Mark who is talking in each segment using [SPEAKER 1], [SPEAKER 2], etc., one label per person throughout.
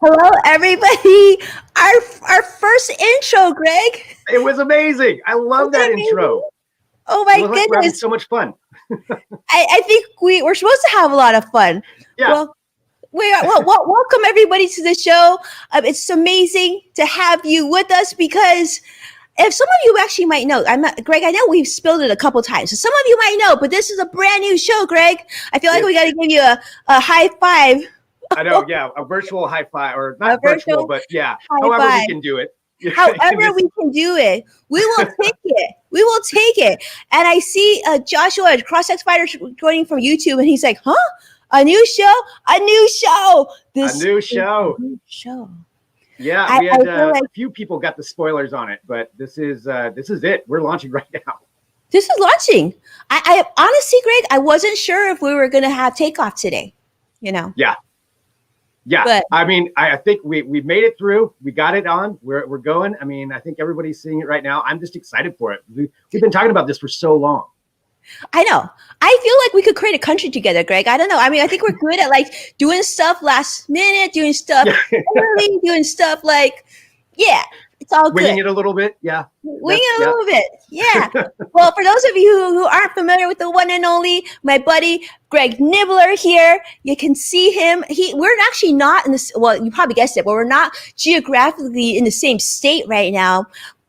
[SPEAKER 1] Hello, everybody. Our first intro, Greg.
[SPEAKER 2] It was amazing. I love that intro.
[SPEAKER 1] Oh my goodness.
[SPEAKER 2] We're having so much fun.
[SPEAKER 1] I think we're supposed to have a lot of fun.
[SPEAKER 2] Yeah.
[SPEAKER 1] Well, welcome everybody to the show. It's amazing to have you with us because if some of you actually might know, Greg, I know we've spilled it a couple times. So some of you might know, but this is a brand new show, Greg. I feel like we got to give you a high five.
[SPEAKER 2] I know, yeah, a virtual high five, or not virtual, but yeah, however we can do it.
[SPEAKER 1] However we can do it, we will take it. We will take it. And I see Joshua, Cross-X Fighter, joining from YouTube, and he's like, "Huh? A new show? A new show?
[SPEAKER 2] A new show? Yeah, we had a few people got the spoilers on it, but this is it. We're launching right now.
[SPEAKER 1] This is launching. I honestly, Greg, I wasn't sure if we were going to have takeoff today. You know.
[SPEAKER 2] Yeah, but, I mean, I think we made it through. We got it on. We're going. I mean, I think everybody's seeing it right now. I'm just excited for it. We've been talking about this for so long.
[SPEAKER 1] I know. I feel like we could create a country together, Greg. I don't know. I mean, I think we're good at like doing stuff last minute, doing stuff early, doing stuff like, yeah, it's all good.
[SPEAKER 2] Winging it a little bit, yeah.
[SPEAKER 1] Winging it a little bit, yeah. Well, for those of you who aren't familiar with the one and only, my buddy Greg Nibler here, you can see him. We're actually not in this. Well, you probably guessed it, but we're not geographically in the same state right now.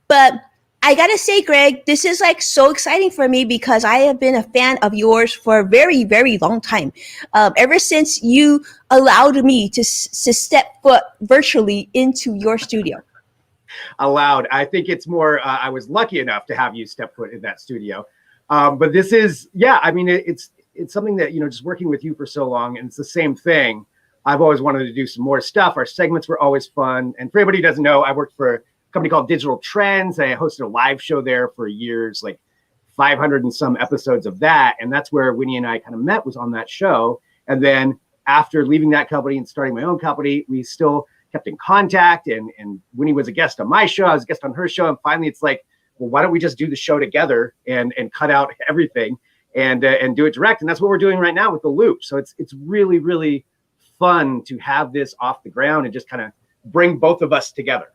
[SPEAKER 1] But I gotta say, Greg, this is like so exciting for me because I have been a fan of yours for a very, very long time. Ever since you allowed me to step foot virtually into your studio.
[SPEAKER 2] Allowed. I think it's more, I was lucky enough to have you step foot in that studio. But this is, yeah, I mean, it's something that, just working with you for so long, and it's the same thing. I've always wanted to do some more stuff. Our segments were always fun. And for anybody who doesn't know, I worked for a company called Digital Trends. I hosted a live show there for years, like 500 and some episodes of that. And that's where Winnie and I kind of met, was on that show. And then after leaving that company and starting my own company, we still kept in contact, and Winnie was a guest on my show, I was a guest on her show, and finally it's like, well, why don't we just do the show together and cut out everything and do it direct? And that's what we're doing right now with the Loop. So it's really, really fun to have this off the ground and just kind of bring both of us together.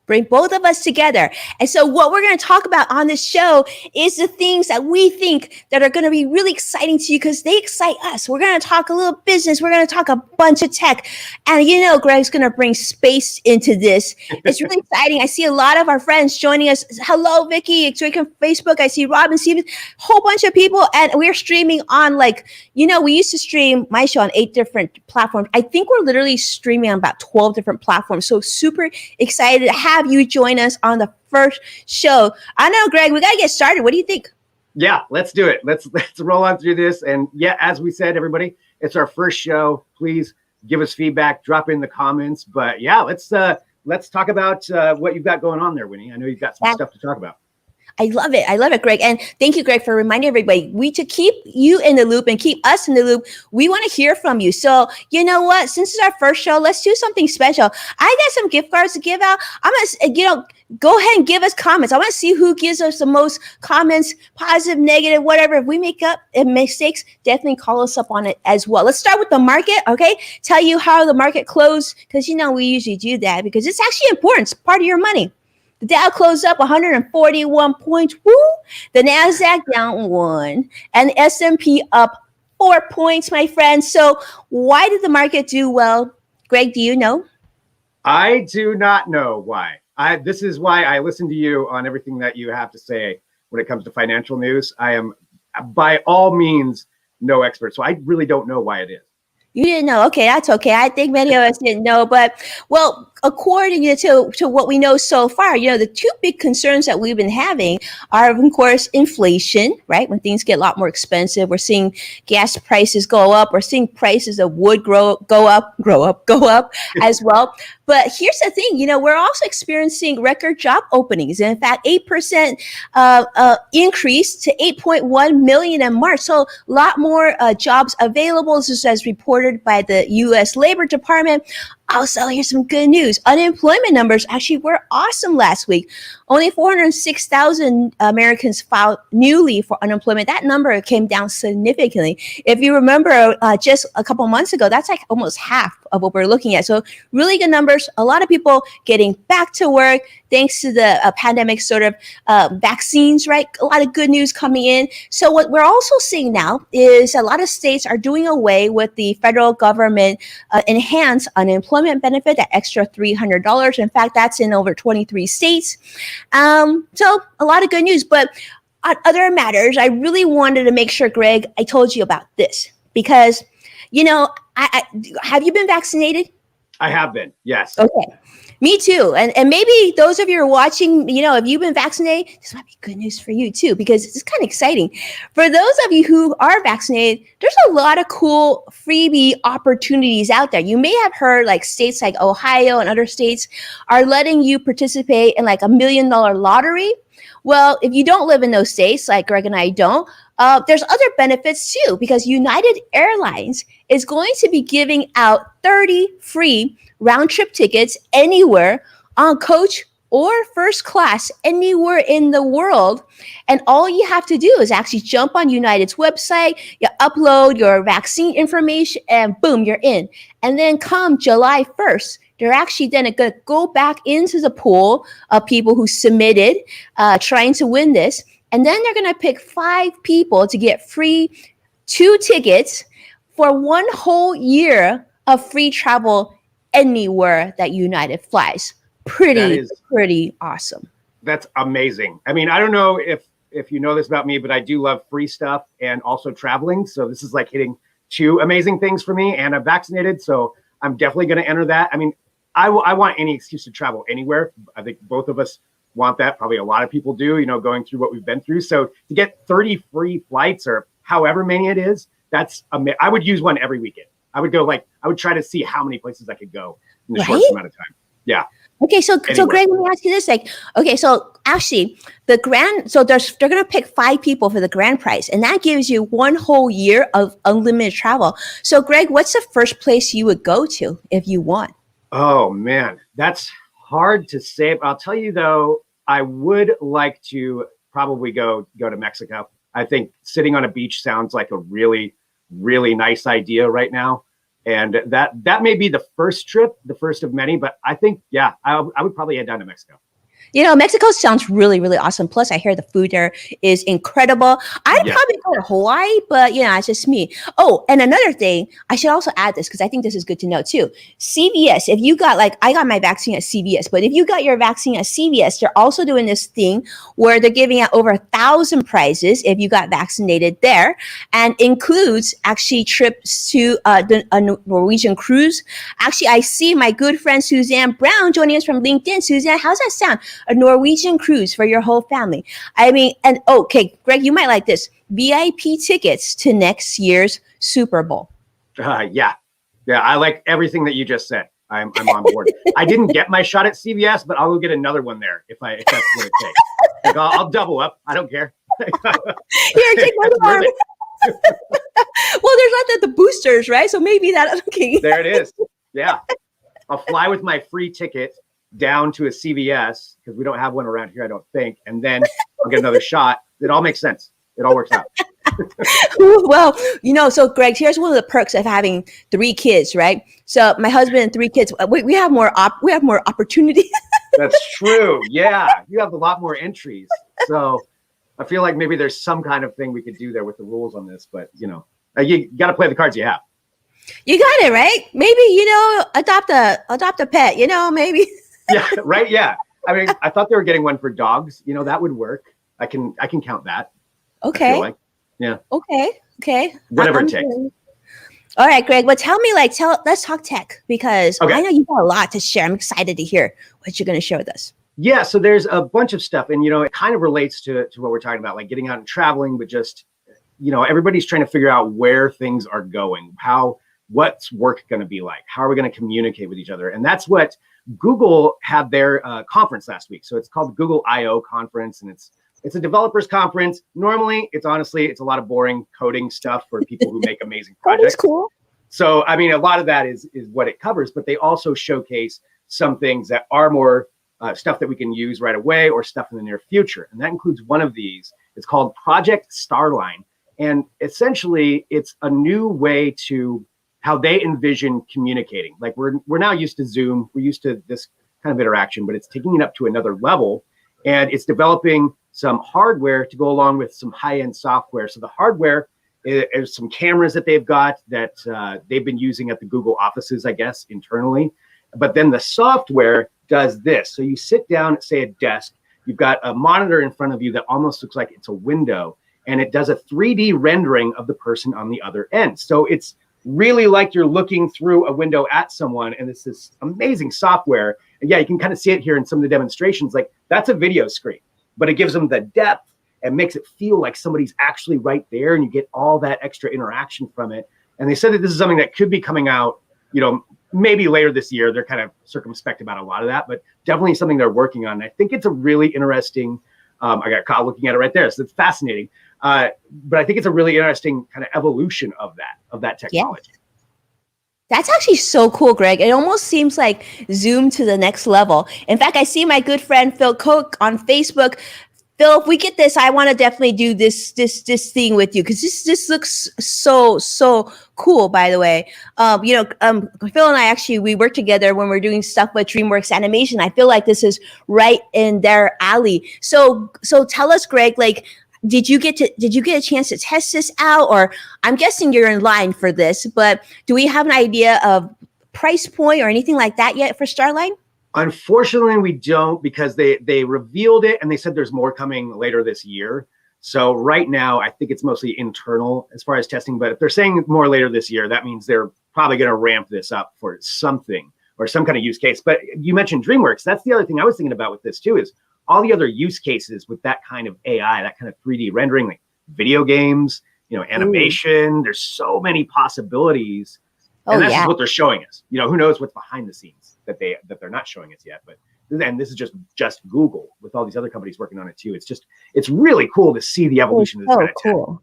[SPEAKER 1] Bring both of us together. And so what we're going to talk about on this show is the things that we think that are going to be really exciting to you because they excite us. We're going to talk a little business. We're going to talk a bunch of tech. And Greg's going to bring space into this. It's really exciting. I see a lot of our friends joining us. Hello, Vicky. It's on Facebook. I see Robin, Steven, a whole bunch of people. And we're streaming on we used to stream my show on 8 different platforms. I think we're literally streaming on about 12 different platforms. So super excited to have you join us on the first show. I know, Greg, we got to get started. What do you think?
[SPEAKER 2] Yeah, let's do it. Let's roll on through this. And yeah, as we said, everybody, it's our first show. Please give us feedback, drop in the comments. But yeah, let's talk about what you've got going on there, Winnie. I know you've got some stuff to talk about.
[SPEAKER 1] I love it. I love it, Greg. And thank you, Greg, for reminding everybody. To keep you in the loop and keep us in the loop, we want to hear from you. So you know what? Since it's our first show, let's do something special. I got some gift cards to give out. I'm going to, go ahead and give us comments. I want to see who gives us the most comments, positive, negative, whatever. If we make up mistakes, definitely call us up on it as well. Let's start with the market, okay? Tell you how the market closed, because we usually do that because it's actually important. It's part of your money. The Dow closed up 141 points. Woo! The NASDAQ down 1, and the S&P up 4 points, my friends. So why did the market do well? Greg, do you know?
[SPEAKER 2] I do not know why. This is why I listen to you on everything that you have to say when it comes to financial news. I am, by all means, no expert. So I really don't know why it is.
[SPEAKER 1] You didn't know. Okay, that's okay. I think many of us didn't know, but well, according to what we know so far, the two big concerns that we've been having are, of course, inflation, right? When things get a lot more expensive, we're seeing gas prices go up. We're seeing prices of wood go up as well. But here's the thing, we're also experiencing record job openings. And in fact, 8% increase to 8.1 million in March. So a lot more jobs available. This is as reported by the U.S. Labor Department. Also, here's some good news. Unemployment numbers actually were awesome last week. Only 406,000 Americans filed newly for unemployment. That number came down significantly. If you remember just a couple months ago, that's like almost half of what we're looking at. So really good numbers. A lot of people getting back to work thanks to the pandemic sort of vaccines, right? A lot of good news coming in. So what we're also seeing now is a lot of states are doing away with the federal government enhanced unemployment benefit, that extra $300. In fact, that's in over 23 states. So a lot of good news. But on other matters, I really wanted to make sure, Greg, I told you about this because, I have you been vaccinated?
[SPEAKER 2] I have been, yes.
[SPEAKER 1] Okay. Me too. And maybe those of you who are watching, if you've been vaccinated, this might be good news for you too, because it's kind of exciting. For those of you who are vaccinated, there's a lot of cool freebie opportunities out there. You may have heard like states like Ohio and other states are letting you participate in like $1 million lottery. Well, if you don't live in those states, like Greg and I don't, there's other benefits too, because United Airlines is going to be giving out 30 free round trip tickets anywhere on coach or first class anywhere in the world. And all you have to do is actually jump on United's website, you upload your vaccine information, and boom, you're in. And then come July 1st, they're actually then going to go back into the pool of people who submitted trying to win this. And then they're going to pick 5 people to get free 2 tickets for 1 whole year of free travel anywhere that United flies. Pretty awesome.
[SPEAKER 2] That's amazing. I mean, I don't know if you know this about me, but I do love free stuff and also traveling. So this is like hitting 2 amazing things for me, and I'm vaccinated. So I'm definitely going to enter that. I mean, I want any excuse to travel anywhere. I think both of us want that. Probably a lot of people do, going through what we've been through. So to get 30 free flights or however many it is, I would use one every weekend. I would try to see how many places I could go in a short amount of time. Yeah.
[SPEAKER 1] Okay, so Greg, let me ask you this: so actually, they're going to pick 5 people for the grand prize, and that gives you 1 whole year of unlimited travel. So, Greg, what's the first place you would go to if you won?
[SPEAKER 2] Oh man, that's hard to say. But I'll tell you though, I would like to probably go to Mexico. I think sitting on a beach sounds like a really, really nice idea right now. And that may be the first trip, the first of many, but I think, I would probably head down to Mexico.
[SPEAKER 1] Mexico sounds really, really awesome. Plus, I hear the food there is incredible. I'd probably go to Hawaii, but it's just me. Oh, and another thing, I should also add this because I think this is good to know too. CVS, if you got I got my vaccine at CVS, but if you got your vaccine at CVS, they're also doing this thing where they're giving out over 1,000 prizes if you got vaccinated there, and includes actually trips to a Norwegian cruise. Actually, I see my good friend Suzanne Brown joining us from LinkedIn. Suzanne, how's that sound? A Norwegian cruise for your whole family. I mean, and okay, Greg, you might like this. VIP tickets to next year's Super Bowl.
[SPEAKER 2] Yeah, I like everything that you just said. I'm on board. I didn't get my shot at CVS, but I'll go get another one there if that's what it takes. I'll double up. I don't care.
[SPEAKER 1] Here, take my arm. Well, there's not the boosters, right? So maybe that. Okay.
[SPEAKER 2] There it is. Yeah, I'll fly with my free ticket down to a CVS because we don't have one around here, I don't think. And then I'll get another shot. It all makes sense. It all works out.
[SPEAKER 1] Well, so Greg, here's one of the perks of having 3 kids, right? So my husband and 3 kids, we have more opportunity.
[SPEAKER 2] That's true. Yeah, you have a lot more entries. So I feel like maybe there's some kind of thing we could do there with the rules on this, but you got to play the cards you have.
[SPEAKER 1] You got it, right? Maybe adopt a pet. Maybe.
[SPEAKER 2] Yeah, right. Yeah. I mean, I thought they were getting one for dogs. That would work. I can count that.
[SPEAKER 1] Okay.
[SPEAKER 2] Yeah.
[SPEAKER 1] Okay.
[SPEAKER 2] Whatever it takes.
[SPEAKER 1] All right, Greg. Well, tell me, let's talk tech because
[SPEAKER 2] Okay.
[SPEAKER 1] I know you've got a lot to share. I'm excited to hear what you're going to share with us.
[SPEAKER 2] Yeah, so there's a bunch of stuff, and it kind of relates to what we're talking about, like getting out and traveling, but just everybody's trying to figure out where things are going, what's work going to be like, how are we going to communicate with each other, and that's what Google had their conference last week. So it's called Google I/O conference, and it's a developers conference. Normally, it's a lot of boring coding stuff for people who make amazing projects.
[SPEAKER 1] That's cool.
[SPEAKER 2] So I mean, a lot of that is what it covers, but they also showcase some things that are more stuff that we can use right away or stuff in the near future. And that includes one of these. It's called Project Starline. And essentially, it's a new way to how they envision communicating. Like we're now used to Zoom. We're used to this kind of interaction, but it's taking it up to another level. And it's developing some hardware to go along with some high-end software. So the hardware is some cameras that they've got that they've been using at the Google offices, I guess, internally. But then the software does this. So you sit down at, say, a desk, you've got a monitor in front of you that almost looks like it's a window, and it does a 3D rendering of the person on the other end. So it's really like you're looking through a window at someone, and it's this amazing software. And yeah, you can kind of see it here in some of the demonstrations. Like that's a video screen, but it gives them the depth and makes it feel like somebody's actually right there, and you get all that extra interaction from it. And they said that this is something that could be coming out, maybe later this year. They're kind of circumspect about a lot of that, but definitely something they're working on. I think it's a really interesting, I got caught looking at it right there. So it's fascinating. But I think it's a really interesting kind of evolution of that technology.
[SPEAKER 1] Yeah. That's actually so cool, Greg. It almost seems like Zoom to the next level. In fact, I see my good friend Phil Koch on Facebook. Phil, if we get this, I want to definitely do this thing with you because this looks so cool. By the way, Phil and I we work together when we're doing stuff with DreamWorks Animation. I feel like this is right in their alley. So tell us, Greg, like, did you get a chance to test this out, or I'm guessing you're in line for this, but do we have an idea of price point or anything like that yet for Starline?
[SPEAKER 2] Unfortunately, we don't, because they revealed it and they said there's more coming later this year. So right now, I think it's mostly internal as far as testing. But if they're saying more later this year, that means they're probably going to ramp this up for something or some kind of use case. But you mentioned DreamWorks. That's the other thing I was thinking about with this too, is all the other use cases with that kind of AI, that kind of 3D rendering, like video games, animation. There's so many possibilities. And that's just what they're showing us. Who knows what's behind the scenes that they're not showing us yet. But then this is just Google with all these other companies working on it too. It's really cool to see the evolution of this kind of
[SPEAKER 1] cool.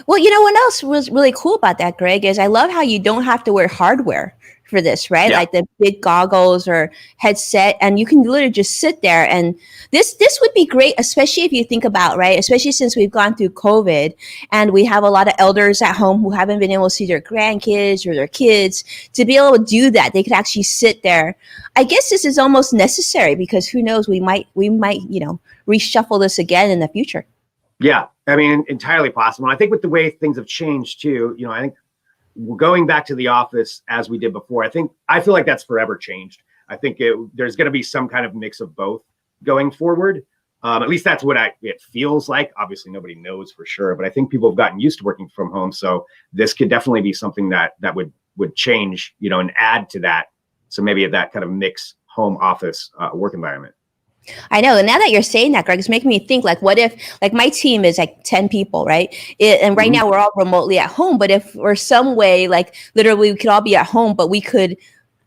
[SPEAKER 1] Well, what else was really cool about that, Greg, is I love how you don't have to wear hardware for this, right?
[SPEAKER 2] Yeah.
[SPEAKER 1] Like the big goggles or headset, and you can literally just sit there. And this would be great, especially if you think about, right? Especially since we've gone through COVID and we have a lot of elders at home who haven't been able to see their grandkids or their kids. To be able to do that, they could actually sit there. I guess this is almost necessary because who knows, we might reshuffle this again in the future.
[SPEAKER 2] Yeah, I mean, entirely possible. And I think with the way things have changed too, I think going back to the office as we did before, I feel like that's forever changed. I think there's going to be some kind of mix of both going forward. At least that's what it feels like. Obviously, nobody knows for sure, but I think people have gotten used to working from home. So this could definitely be something that would change, and add to that. So maybe that kind of mix home office work environment.
[SPEAKER 1] I know. And now that you're saying that, Greg, it's making me think, like, what if, like, my team is like 10 people, right? And right now we're all remotely at home. But if we're some way, like, literally we could all be at home, but we could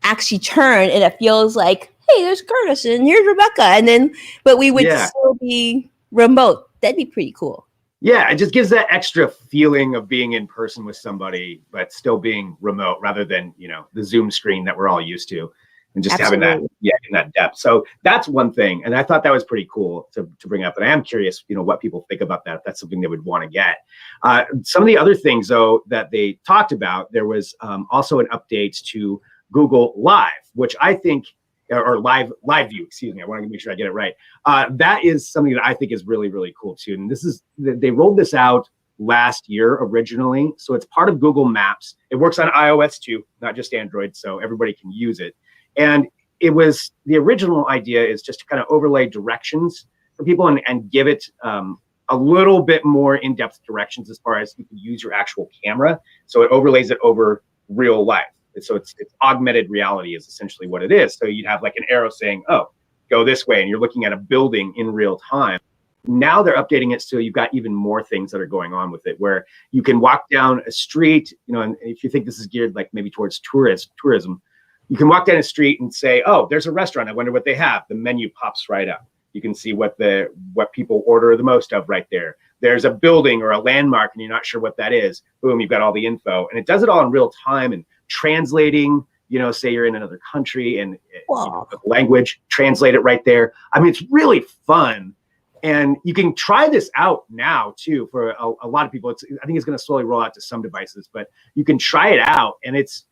[SPEAKER 1] actually turn and it feels like, hey, there's Curtis and here's Rebecca. But we would still be remote. That'd be pretty cool.
[SPEAKER 2] Yeah, it just gives that extra feeling of being in person with somebody, but still being remote rather than, the Zoom screen that we're all used to. And just having that, in that depth. So that's one thing. And I thought that was pretty cool to bring up. And I am curious, what people think about that, if that's something they would want to get. Some of the other things, though, that they talked about, there was also an update to Google Live, which I think, or Live View, excuse me. I want to make sure I get it right. That is something that I think is really, really cool, too. And they rolled this out last year originally. So it's part of Google Maps. It works on iOS, too, not just Android. So everybody can use it. And the original idea is just to kind of overlay directions for people and give it a little bit more in-depth directions as far as you can use your actual camera. So it overlays it over real life. So it's augmented reality is essentially what it is. So you'd have like an arrow saying, oh, go this way. And you're looking at a building in real time. Now they're updating it so you've got even more things that are going on with it, where you can walk down a street, and if you think this is geared like maybe towards tourism, you can walk down a street and say, oh, there's a restaurant. I wonder what they have. The menu pops right up. You can see what people order the most of right there. There's a building or a landmark and you're not sure what that is. Boom, you've got all the info. And it does it all in real time and translating, say you're in another country and language, translate it right there. I mean, it's really fun. And you can try this out now too for a lot of people. I think it's going to slowly roll out to some devices, but you can try it out and it's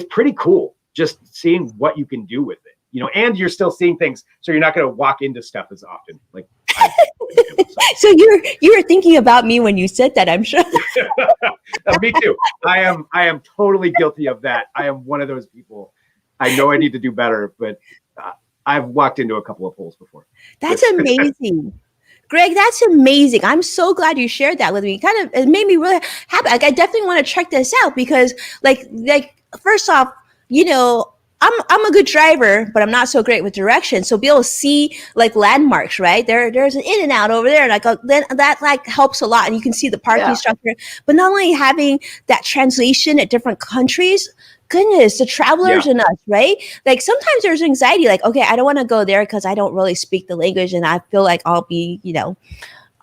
[SPEAKER 2] pretty cool just seeing what you can do with it. And you're still seeing things, so you're not going to walk into stuff as often. Like,
[SPEAKER 1] so you were thinking about me when you said that, I'm sure.
[SPEAKER 2] Me too. I am totally guilty of that. I am one of those people. I know I need to do better, but I've walked into a couple of holes before.
[SPEAKER 1] That's amazing. Greg, that's amazing. I'm so glad you shared that with me. It made me really happy. Like, I definitely want to check this out because, like first off, I'm a good driver, but I'm not so great with directions. So be able to see like landmarks, right? There's an in and out over there. Then that like helps a lot. And you can see the parking structure, but not only having that translation at different countries, goodness, the travelers in us, right? Like sometimes there's anxiety, like, okay, I don't want to go there because I don't really speak the language. And I feel like I'll be, it'll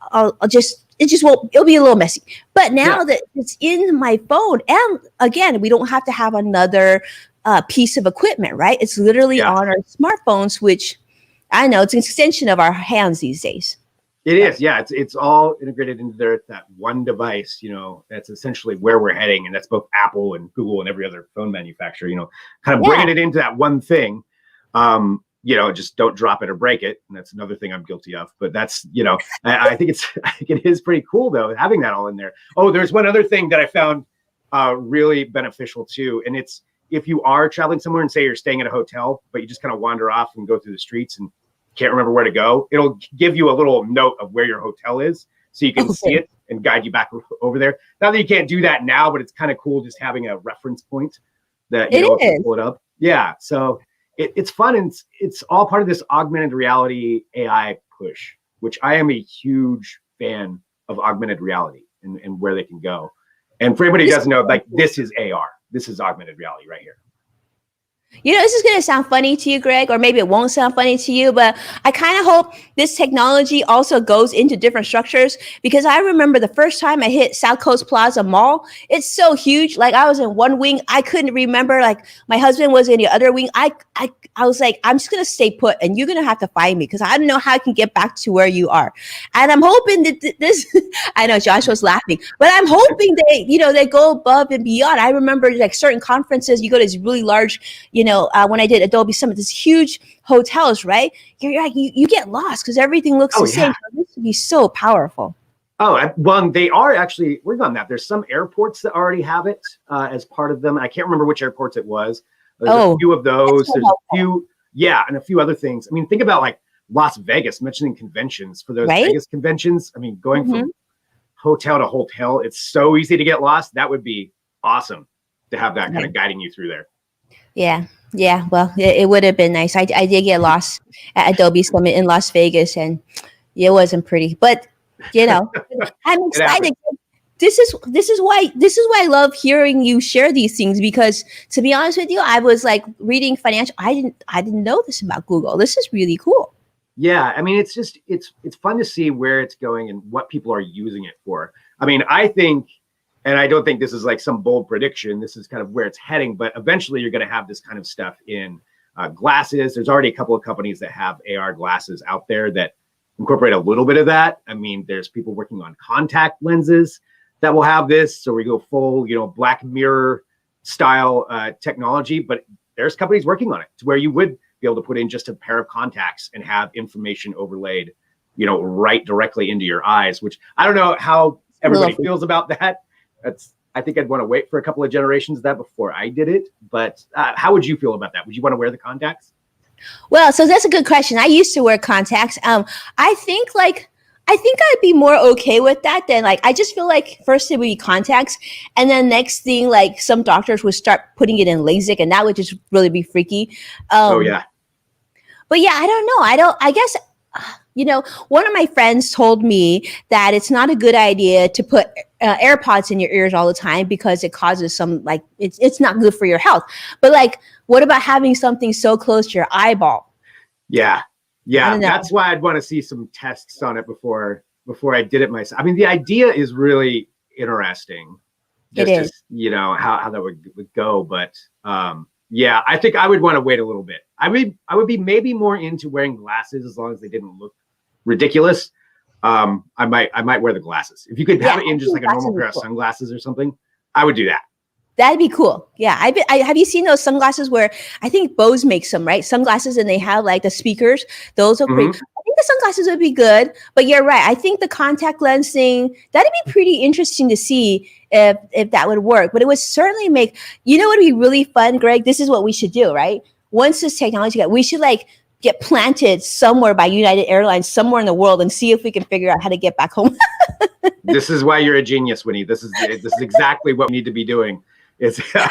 [SPEAKER 1] be a little messy. But now that it's in my phone, and again, we don't have to have another piece of equipment, right? It's literally on our smartphones, which I know it's an extension of our hands these days.
[SPEAKER 2] It is, yeah. It's all integrated into that one device. That's essentially where we're heading, and that's both Apple and Google and every other phone manufacturer. Kind of bringing it into that one thing. Just don't drop it or break it, and that's another thing I'm guilty of. But that's, I think it is pretty cool though having that all in there. Oh, there's one other thing that I found really beneficial too, and it's if you are traveling somewhere and say you're staying at a hotel, but you just kind of wander off and go through the streets and can't remember where to go, it'll give you a little note of where your hotel is so you can see it and guide you back over there. Not that you can't do that now, but it's kind of cool just having a reference point that you can pull it up. Yeah. So it's fun. And it's all part of this augmented reality AI push, which I am a huge fan of augmented reality and where they can go. And for anybody who doesn't know, like this is AR. This is augmented reality right here.
[SPEAKER 1] This is going to sound funny to you, Greg, or maybe it won't sound funny to you, but I kind of hope this technology also goes into different structures, because I remember the first time I hit South Coast Plaza Mall. It's so huge. Like I was in one wing. I couldn't remember, like my husband was in the other wing. I was like, I'm just going to stay put and you're going to have to find me because I don't know how I can get back to where you are. And I'm hoping that this, I know Josh was laughing, but I'm hoping they go above and beyond. I remember like certain conferences, you go to these really large, when I did Adobe Summit, these huge hotels, right? You're like, you get lost because everything looks the same. This would be so powerful.
[SPEAKER 2] Oh, well, they are actually working on that. There's some airports that already have it as part of them. I can't remember which airports it was. There's a few of those. There's a few, and a few other things. I mean, think about like Las Vegas, mentioning conventions for those Vegas conventions. I mean, going from hotel to hotel, it's so easy to get lost. That would be awesome to have that kind of guiding you through there.
[SPEAKER 1] Yeah. Well, it would have been nice. I did get lost at Adobe Summit in Las Vegas, and it wasn't pretty. But I'm excited. This is why I love hearing you share these things, because to be honest with you, I was like reading financial. I didn't know this about Google. This is really cool.
[SPEAKER 2] Yeah, I mean, it's fun to see where it's going and what people are using it for. I mean, I think. And I don't think this is like some bold prediction. This is kind of where it's heading. But eventually you're going to have this kind of stuff in glasses. There's already a couple of companies that have AR glasses out there that incorporate a little bit of that. I mean, there's people working on contact lenses that will have this. So we go full, Black Mirror style technology. But there's companies working on it to where you would be able to put in just a pair of contacts and have information overlaid, right directly into your eyes, which I don't know how everybody feels about that. I think I'd want to wait for a couple of generations of that before I did it. But how would you feel about that? Would you want to wear the contacts?
[SPEAKER 1] Well, so that's a good question. I used to wear contacts. I think I think I'd be more okay with that than like, I just feel like first it would be contacts, and then next thing, like some doctors would start putting it in LASIK, and that would just really be freaky.
[SPEAKER 2] Oh
[SPEAKER 1] Um,
[SPEAKER 2] yeah.
[SPEAKER 1] but yeah, I don't know. I guess, one of my friends told me that it's not a good idea to put AirPods in your ears all the time because it causes some, like, it's not good for your health. But like, what about having something so close to your eyeball?
[SPEAKER 2] Yeah.
[SPEAKER 1] I
[SPEAKER 2] Yeah.
[SPEAKER 1] don't know.
[SPEAKER 2] That's why I'd want to see some tests on it before I did it myself. I mean, the idea is really interesting.
[SPEAKER 1] It
[SPEAKER 2] Just
[SPEAKER 1] is.
[SPEAKER 2] how that would go. But yeah, I think I would want to wait a little bit. I would be maybe more into wearing glasses as long as they didn't look ridiculous. I might wear the glasses. If you could have it in just like a normal pair of sunglasses or something, I would do that.
[SPEAKER 1] That'd be cool. Yeah. Have you seen those sunglasses where I think Bose makes them, right? Sunglasses, and they have like the speakers. Those are great.
[SPEAKER 2] Mhm.
[SPEAKER 1] I think the sunglasses would be good, but you're right. I think the contact lens thing, that'd be pretty interesting to see if that would work. But it would certainly make, what would be really fun, Greg? This is what we should do, right? Once this technology we should like get planted somewhere by United Airlines, somewhere in the world, and see if we can figure out how to get back home.
[SPEAKER 2] This is why you're a genius, Winnie. This is exactly what we need to be doing.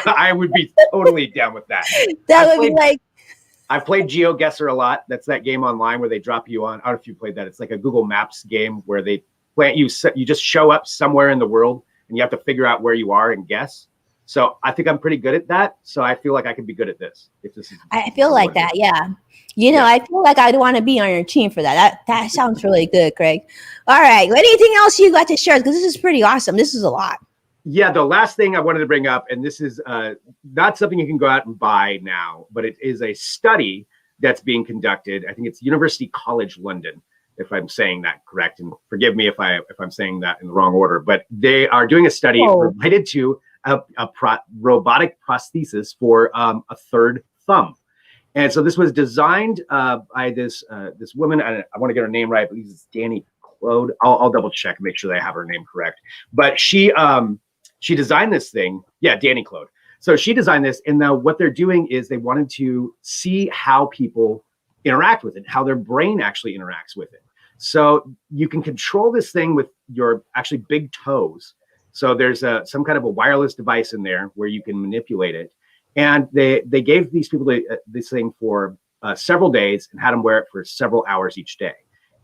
[SPEAKER 2] I would be totally down with that.
[SPEAKER 1] That would be like,
[SPEAKER 2] I've played GeoGuessr a lot. That's that game online where they drop you on. I don't know if you played that. It's like a Google Maps game where they plant you. You just show up somewhere in the world and you have to figure out where you are and guess. So I think I'm pretty good at that. So I feel like I could be good at this. If this is,
[SPEAKER 1] I feel like that. Yeah. I feel like I'd want to be on your team for that. That sounds really good, Greg. All right. Anything else you got to share? Because this is pretty awesome. This is a lot.
[SPEAKER 2] Yeah, the last thing I wanted to bring up, and this is not something you can go out and buy now, but it is a study that's being conducted. I think it's University College London, if I'm saying that correct. And forgive me if I'm saying that in the wrong order. But they are doing a study related to a robotic prosthesis for a third thumb. And so this was designed by this woman. I want to get her name right. I believe it's Danny Clode. I'll double check and make sure that I have her name correct. But she designed this thing. Yeah, Danny Clode. So she designed this. And now what they're doing is they wanted to see how people interact with it, how their brain actually interacts with it. So you can control this thing with your actually big toes. So there's some kind of a wireless device in there where you can manipulate it. And they gave these people this thing for several days and had them wear it for several hours each day.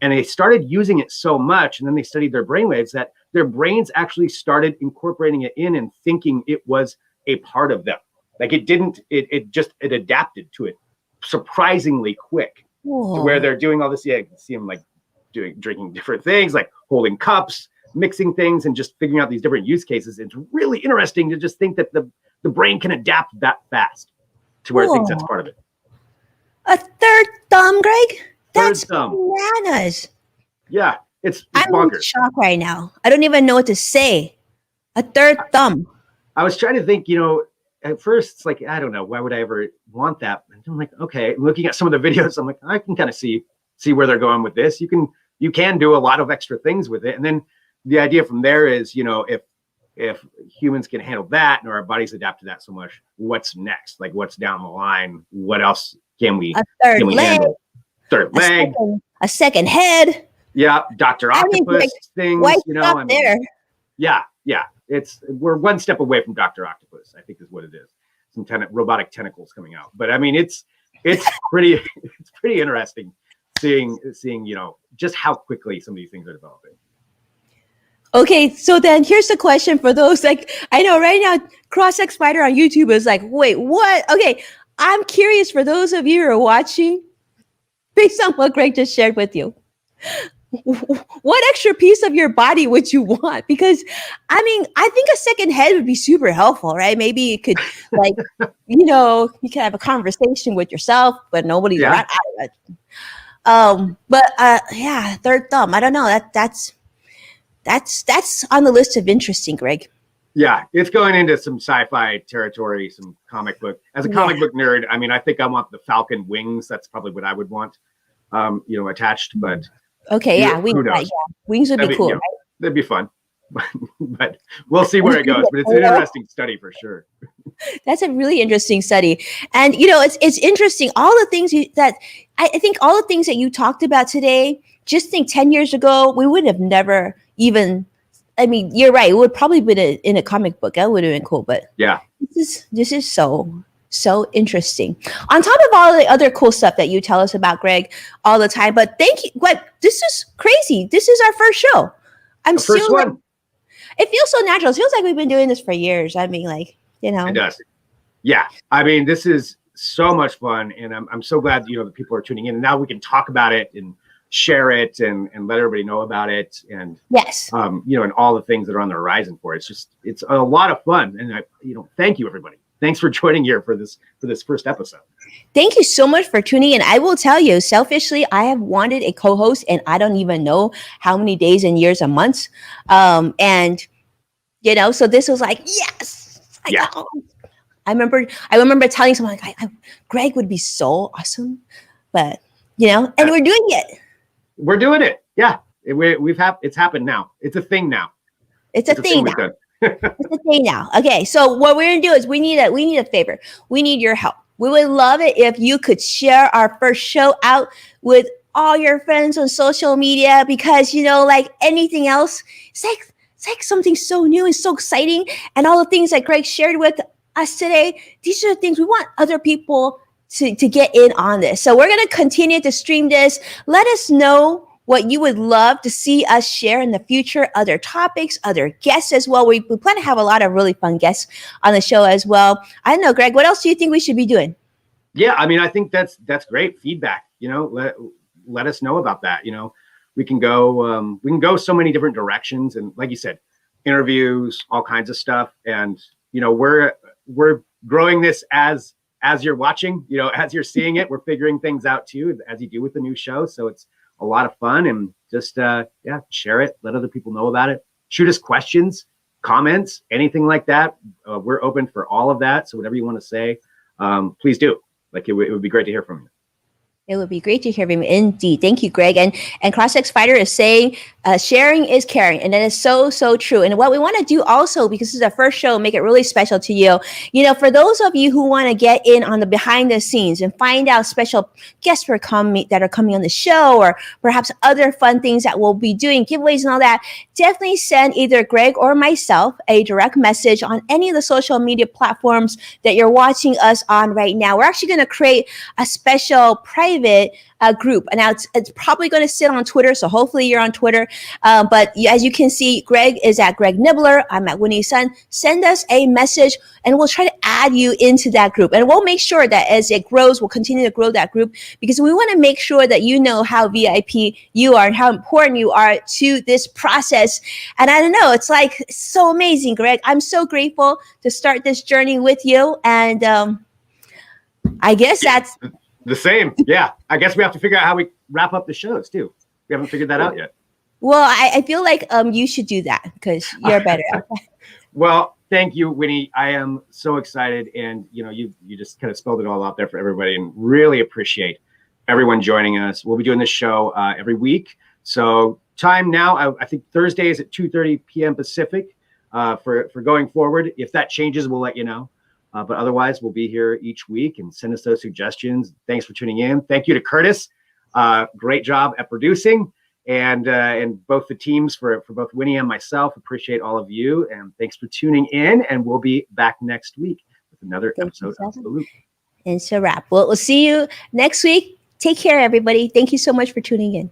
[SPEAKER 2] And they started using it so much, and then they studied their brainwaves, that their brains actually started incorporating it in and thinking it was a part of them. Like it adapted to it surprisingly quick. To where they're doing all this. Yeah, you can see them like drinking different things, like holding cups, mixing things, and just figuring out these different use cases. It's really interesting to just think that the brain can adapt that fast to where it thinks that's part of it.
[SPEAKER 1] A third thumb, Greg? That's
[SPEAKER 2] thumb.
[SPEAKER 1] bananas.
[SPEAKER 2] Yeah, it's
[SPEAKER 1] I'm
[SPEAKER 2] bonkers.
[SPEAKER 1] in shock right now. I don't even know what to say. A third thumb.
[SPEAKER 2] I was trying to think, at first it's like, I don't know, why would I ever want that? And I'm like, okay, looking at some of the videos, I'm like, I can kind of see where they're going with this. You can do a lot of extra things with it. And then the idea from there is, if humans can handle that and our bodies adapt to that so much, what's next? Like what's down the line? What else can we handle? Third leg,
[SPEAKER 1] a second head.
[SPEAKER 2] Yeah, Dr. Octopus things.
[SPEAKER 1] Why stop there?
[SPEAKER 2] Yeah. We're one step away from Dr. Octopus, I think is what it is. Some robotic tentacles coming out. But I mean, it's pretty interesting seeing just how quickly some of these things are developing.
[SPEAKER 1] Okay, so then here's the question for those, like, I know right now CrossX Spider on YouTube is like, wait, what? Okay, I'm curious for those of you who are watching, based on what Greg just shared with you, what extra piece of your body would you want? Because I mean, I think a second head would be super helpful, right? Maybe it could, like, you can have a conversation with yourself, but nobody's around. Yeah, third thumb. I don't know. That's on the list of interesting, Greg.
[SPEAKER 2] Yeah, it's going into some sci-fi territory, some comic book. As a comic book nerd, I mean, I think I want the Falcon wings. That's probably what I would want, attached. But
[SPEAKER 1] okay, wings would be cool. Right?
[SPEAKER 2] That'd be fun. But we'll see where it goes. But it's an interesting study for sure.
[SPEAKER 1] That's a really interesting study, and it's interesting. All the things I think all the things that you talked about today just think 10 years ago, we would have never even, I mean, you're right. It would probably been in a comic book. That would have been cool. But
[SPEAKER 2] Yeah.
[SPEAKER 1] this is so interesting. On top of all the other cool stuff that you tell us about, Greg, all the time. But thank you. But this is crazy. This is our first show. I'm
[SPEAKER 2] First
[SPEAKER 1] still
[SPEAKER 2] one.
[SPEAKER 1] it feels so natural. It feels like we've been doing this for years. I mean, like, you know.
[SPEAKER 2] It does. Yeah. I mean, this is so much fun. And I'm so glad, that people are tuning in. And now we can talk about it and share it and let everybody know about it. And,
[SPEAKER 1] yes,
[SPEAKER 2] and all the things that are on the horizon for it. It's a lot of fun. And thank you, everybody. Thanks for joining here for this first episode.
[SPEAKER 1] Thank you so much for tuning in. I will tell you, selfishly, I have wanted a co-host, and I don't even know how many days and years and months. And so this was like, yes. I remember telling someone like, Greg would be so awesome, but and we're doing it.
[SPEAKER 2] We're doing it. Yeah, it's happened now. It's a thing now.
[SPEAKER 1] It's a thing now. It's a thing now. Okay, so what we're gonna do is we need a favor. We need your help. We would love it if you could share our first show out with all your friends on social media, because like anything else, it's like something so new and so exciting, and all the things that Greg shared with us today. These are the things we want other people to get in on this. So we're gonna continue to stream this. Let us know what you would love to see us share in the future, other topics, other guests as well. We plan to have a lot of really fun guests on the show as well. I don't know, Greg, what else do you think we should be doing?
[SPEAKER 2] Yeah, I mean, I think that's great feedback. Let us know about that. We can go so many different directions, and like you said, interviews, all kinds of stuff. And we're growing this as you're watching. As you're seeing it, we're figuring things out too, as you do with the new show. So it's a lot of fun, and just share it, let other people know about it, shoot us questions, comments, anything like that. We're open for all of that. So whatever you want to say, please do. Like it would be great to hear from you.
[SPEAKER 1] It would be great to hear from you. Indeed. Thank you, Greg. And CrossX Fighter is saying sharing is caring. And that is so, so true. And what we want to do also, because this is our first show, make it really special to you. For those of you who want to get in on the behind the scenes and find out special guests that are coming on the show, or perhaps other fun things that we'll be doing, giveaways and all that, definitely send either Greg or myself a direct message on any of the social media platforms that you're watching us on right now. We're actually going to create a special private group, and now it's probably going to sit on Twitter, so hopefully you're on Twitter, but as you can see, Greg is at Greg Nibler, I'm at Winnie Sun. Send us a message and we'll try to add you into that group, and we'll make sure that as it grows, we'll continue to grow that group, because we want to make sure that you know how VIP you are and how important you are to this process. And I don't know, it's like so amazing, Greg. I'm so grateful to start this journey with you, and I guess that's
[SPEAKER 2] the same. Yeah. I guess we have to figure out how we wrap up the shows too. We haven't figured that out yet.
[SPEAKER 1] Well, I feel like you should do that because you're better.
[SPEAKER 2] Well, thank you, Winnie. I am so excited. And, you just kind of spelled it all out there for everybody, and really appreciate everyone joining us. We'll be doing this show every week. So time now, I think Thursdays at 2:30 p.m. Pacific for going forward. If that changes, we'll let you know. But otherwise, we'll be here each week, and send us those suggestions. Thanks for tuning in. Thank you to Curtis. Great job at producing, and both the teams for both Winnie and myself. Appreciate all of you, and thanks for tuning in. And we'll be back next week with another episode of The Loop.
[SPEAKER 1] And it's a wrap. We'll see you next week. Take care, everybody. Thank you so much for tuning in.